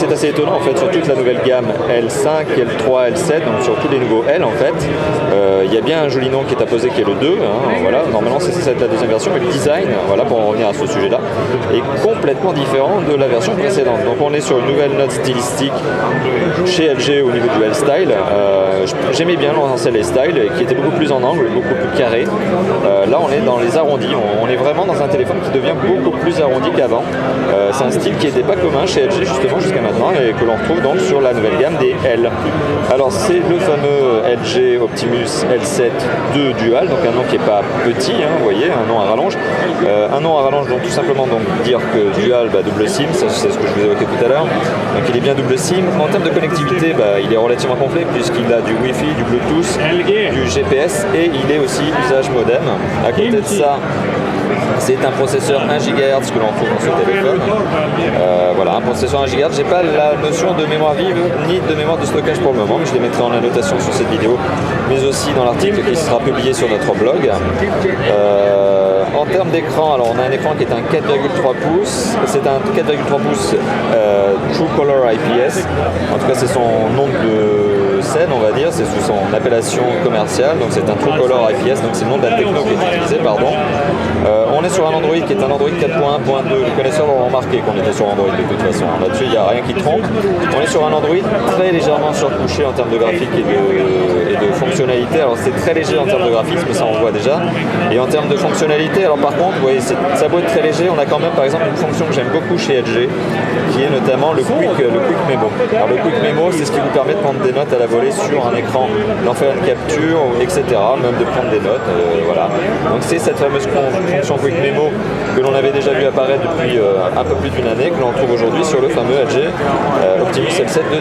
c'est assez étonnant en fait sur toute la nouvelle gamme L5, L3, L7, donc sur tous les nouveaux L en fait. Il y a bien un joli nom qui est apposé qui est le 2, hein, voilà. Normalement c'est la deuxième version, mais le design, voilà, pour en revenir à ce sujet-là, est complètement différent de la version précédente. Donc on est sur une nouvelle note stylistique chez LG au niveau du L-Style. J'aimais bien l'ancien L-Style qui était beaucoup plus en angle, beaucoup plus carré. Là on est dans les arrondis, on est vraiment dans un téléphone qui devient beaucoup plus arrondi qu'avant. C'est un style qui n'était pas commun chez LG justement jusqu'à maintenant et que l'on retrouve donc sur la nouvelle gamme des L. Alors c'est le fameux LG Optimus L7 2 Dual, donc un nom qui n'est pas petit, hein, vous voyez, un nom à rallonge. Un nom à rallonge donc tout simplement donc dire que Dual, double SIM, ça c'est ce que je vous ai évoqué tout à l'heure. Donc il est bien double SIM. En termes de connectivité, il est relativement complet puisqu'il a du Wi-Fi, du Bluetooth, du GPS et il est aussi usage modem. À côté de ça, c'est un processeur 1 GHz que l'on trouve dans ce téléphone. Voilà, un processeur 1 GHz. J'ai pas la notion de mémoire vive ni de mémoire de stockage pour le moment, mais je les mettrai en annotation sur cette vidéo, mais aussi dans l'article qui sera publié sur notre blog. En termes d'écran, alors on a un écran qui est un 4,3 pouces. C'est un 4,3 pouces True Color IPS. En tout cas, c'est son nom de scène, on va dire. C'est sous son appellation commerciale. Donc c'est un True Color IPS. Donc c'est le nom de la techno qui est utilisé, pardon. On est sur un Android qui est un Android 4.1.2. Les connaisseurs l'auront remarqué qu'on était sur Android de toute façon. Là-dessus, il n'y a rien qui trompe. On est sur un Android très légèrement surcouché en termes de graphique et de fonctionnalité. Alors c'est très léger en termes de graphisme, ça on voit déjà. Et en termes de fonctionnalité, alors par contre, vous voyez, ça peut être très léger. On a quand même par exemple une fonction que j'aime beaucoup chez LG, qui est notamment le Quick Memo. Alors le Quick Memo, c'est ce qui vous permet de prendre des notes à la volée sur un écran, d'en faire une capture, etc. Même de prendre des notes, voilà. Donc c'est cette fameuse fonction Quick Memo que l'on avait déjà vu apparaître depuis un peu plus d'une année, que l'on trouve aujourd'hui sur le fameux LG Optimus L7 2.